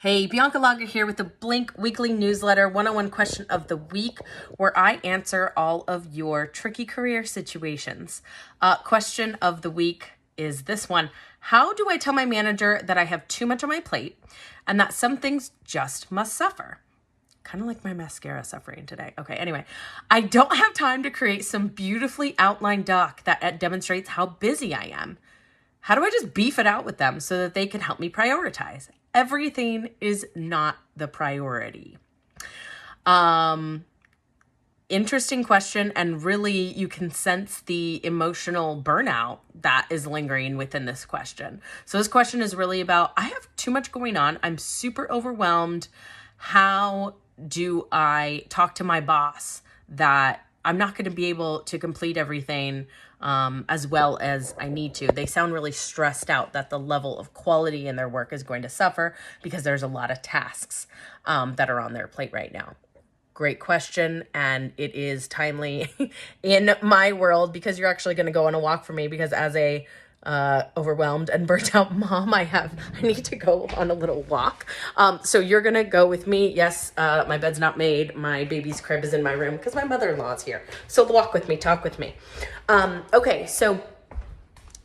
Hey, Bianca Lager here with the Blink Weekly Newsletter 101 question of the week, where I answer all of your tricky career situations. Question of the week is this one. How do I tell my manager that I have too much on my plate and that some things just must suffer? Kind of like my mascara suffering today. Okay, anyway, I don't have time to create some beautifully outlined doc that demonstrates how busy I am. How do I just beef it out with them so that they can help me prioritize? Everything is not the priority. Interesting question, and really you can sense the emotional burnout that is lingering within this question. So this question is really about, I have too much going on. I'm super overwhelmed. How do I talk to my boss that I'm not going to be able to complete everything as well as I need to? They sound really stressed out that the level of quality in their work is going to suffer because there's a lot of tasks that are on their plate right now. Great question, and it is timely in my world because you're actually going to go on a walk for me, because as a overwhelmed and burnt out mom, I need to go on a little walk. So you're gonna go with me. Yes, my bed's not made. My baby's crib is in my room because my mother-in-law's here. So walk with me, talk with me. Okay, so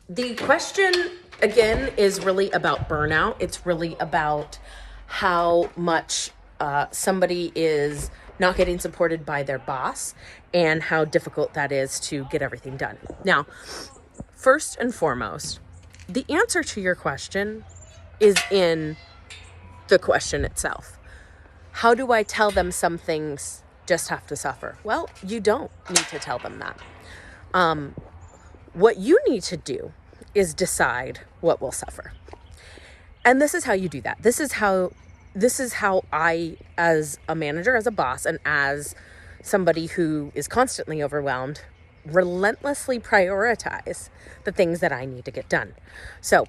the question again is really about burnout. It's really about how much somebody is not getting supported by their boss and how difficult that is to get everything done. Now, first and foremost, the answer to your question is in the question itself. How do I tell them some things just have to suffer? Well, you don't need to tell them that. What you need to do is decide what will suffer. And this is how you do that. This is how I, as a manager, as a boss, and as somebody who is constantly overwhelmed, relentlessly prioritize the things that I need to get done. So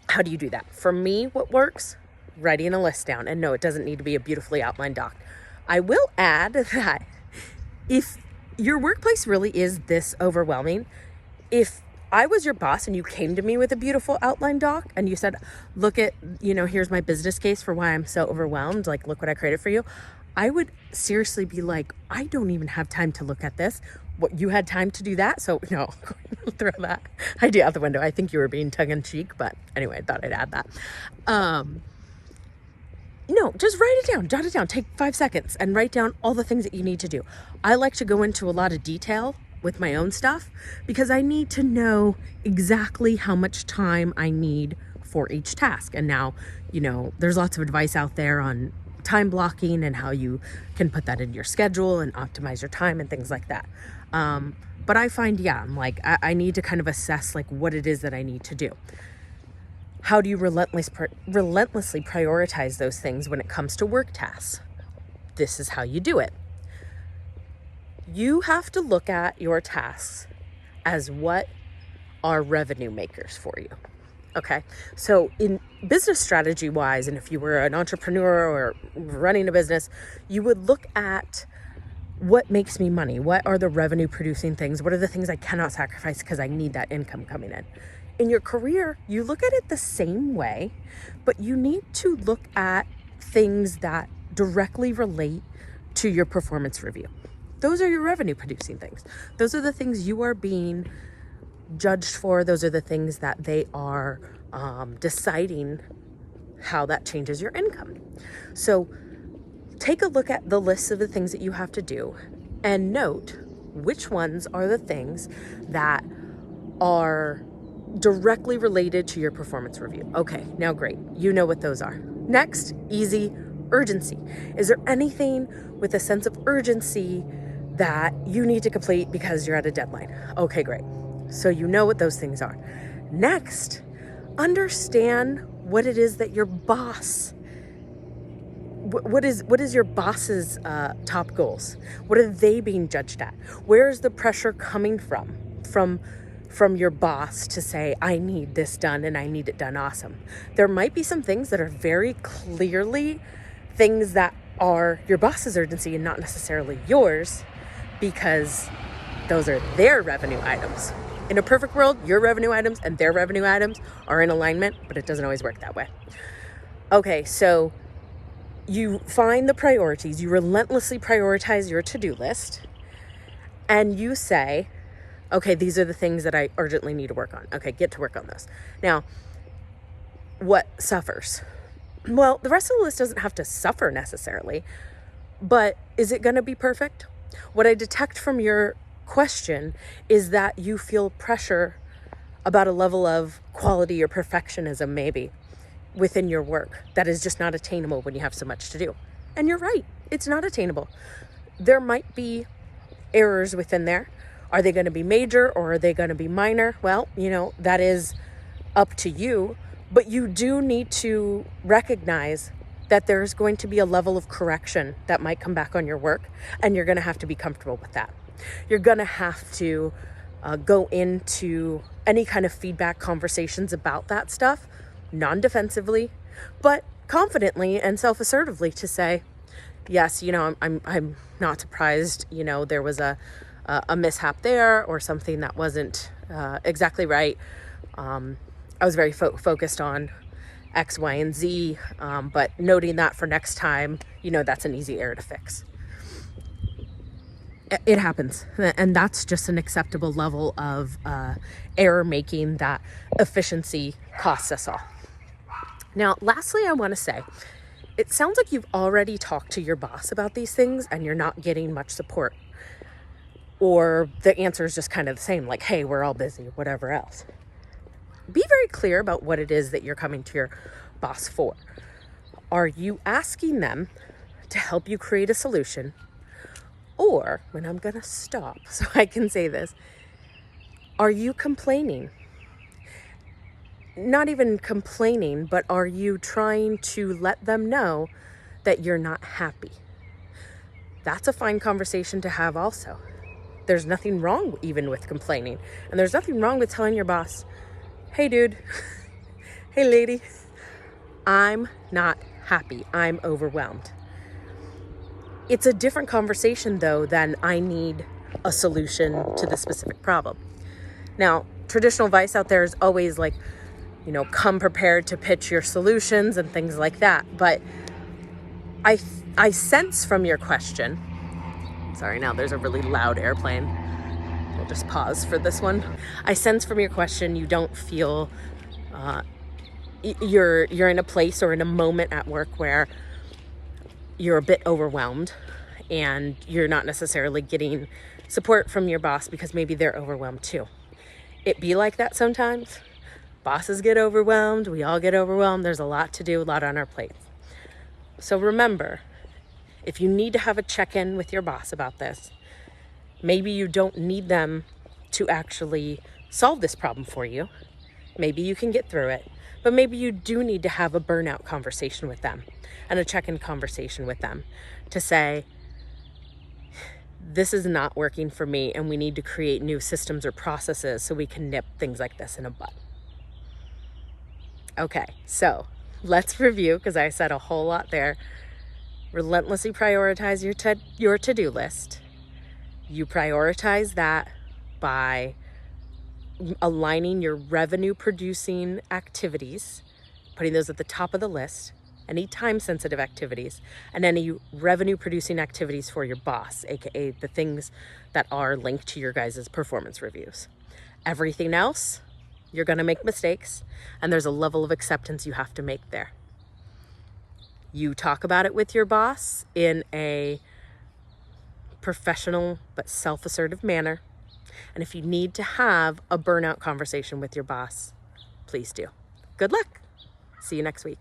how do you do that? For me, what works? Writing a list down. And no, it doesn't need to be a beautifully outlined doc. I will add that if your workplace really is this overwhelming, if I was your boss and you came to me with a beautiful outline doc and you said, look at, here's my business case for why I'm so overwhelmed. Like, look what I created for you. I would seriously be like, I don't even have time to look at this. What, you had time to do that? So no, throw that idea out the window. I think you were being tongue in cheek, but anyway, I thought I'd add that. Just write it down, jot it down, take 5 seconds and write down all the things that you need to do. I like to go into a lot of detail with my own stuff because I need to know exactly how much time I need for each task. And now, there's lots of advice out there on time blocking and how you can put that in your schedule and optimize your time and things like that. But I find, I need to kind of assess what it is that I need to do. How do you relentlessly prioritize those things when it comes to work tasks? This is how you do it. You have to look at your tasks as what are revenue makers for you. Okay, so in business strategy wise, and if you were an entrepreneur or running a business, you would look at what makes me money. What are the revenue producing things? What are the things I cannot sacrifice because I need that income coming in? In your career, you look at it the same way, but you need to look at things that directly relate to your performance review. Those are your revenue producing things. Those are the things you are being judged for. Those are the things that they are deciding how that changes your income. So take a look at the list of the things that you have to do and note which ones are the things that are directly related to your performance review. Okay, now great. You know what those are. Next, easy, urgency. Is there anything with a sense of urgency that you need to complete because you're at a deadline? Okay, great. So you know what those things are. Next, understand what it is that your boss, what is your boss's top goals? What are they being judged at? Where is the pressure coming from your boss to say, I need this done and I need it done awesome? There might be some things that are very clearly things that are your boss's urgency and not necessarily yours, because those are their revenue items. In a perfect world, your revenue items and their revenue items are in alignment, but it doesn't always work that way. Okay, so you find the priorities, you relentlessly prioritize your to-do list, and you say, okay, these are the things that I urgently need to work on. Okay, get to work on those. Now, what suffers? Well, the rest of the list doesn't have to suffer necessarily, but is it going to be perfect? What I detect from your question is that you feel pressure about a level of quality or perfectionism, maybe, within your work that is just not attainable when you have so much to do. And you're right, it's not attainable. There might be errors within there. Are they going to be major or are they going to be minor? Well, that is up to you, but you do need to recognize that there's going to be a level of correction that might come back on your work, and you're going to have to be comfortable with that. You're going to have to go into any kind of feedback conversations about that stuff, non-defensively, but confidently and self-assertively to say, yes, I'm not surprised, there was a mishap there or something that wasn't exactly right. I was very focused on X, Y, and Z, but noting that for next time, that's an easy error to fix. It happens, and that's just an acceptable level of error making that efficiency costs us all. Now, lastly, I want to say, it sounds like you've already talked to your boss about these things and you're not getting much support. Or the answer is just kind of the same, like, hey, we're all busy, whatever else. Be very clear about what it is that you're coming to your boss for. Are you asking them to help you create a solution? Or, when I'm going to stop so I can say this, are you complaining? Not even complaining, but are you trying to let them know that you're not happy? That's a fine conversation to have also. There's nothing wrong even with complaining. And there's nothing wrong with telling your boss, hey dude, hey lady, I'm not happy. I'm overwhelmed. It's a different conversation though than I need a solution to the specific problem. Now, traditional advice out there is always like, come prepared to pitch your solutions and things like that. But I sense from your question, sorry, now there's a really loud airplane. We'll just pause for this one. I sense from your question you don't feel you're in a place or in a moment at work where you're a bit overwhelmed and you're not necessarily getting support from your boss because maybe they're overwhelmed too. It be like that sometimes. Bosses get overwhelmed. We all get overwhelmed. There's a lot to do, a lot on our plates. So remember, if you need to have a check-in with your boss about this, maybe you don't need them to actually solve this problem for you. Maybe you can get through it, but maybe you do need to have a burnout conversation with them and a check-in conversation with them to say, this is not working for me and we need to create new systems or processes so we can nip things like this in a bud. Okay, so let's review because I said a whole lot there. Relentlessly prioritize your to-do list. You prioritize that by aligning your revenue producing activities, putting those at the top of the list, any time sensitive activities, and any revenue producing activities for your boss, aka the things that are linked to your guys' performance reviews. Everything else, you're going to make mistakes, and there's a level of acceptance you have to make there. You talk about it with your boss in a professional but self-assertive manner. And if you need to have a burnout conversation with your boss, please do. Good luck. See you next week.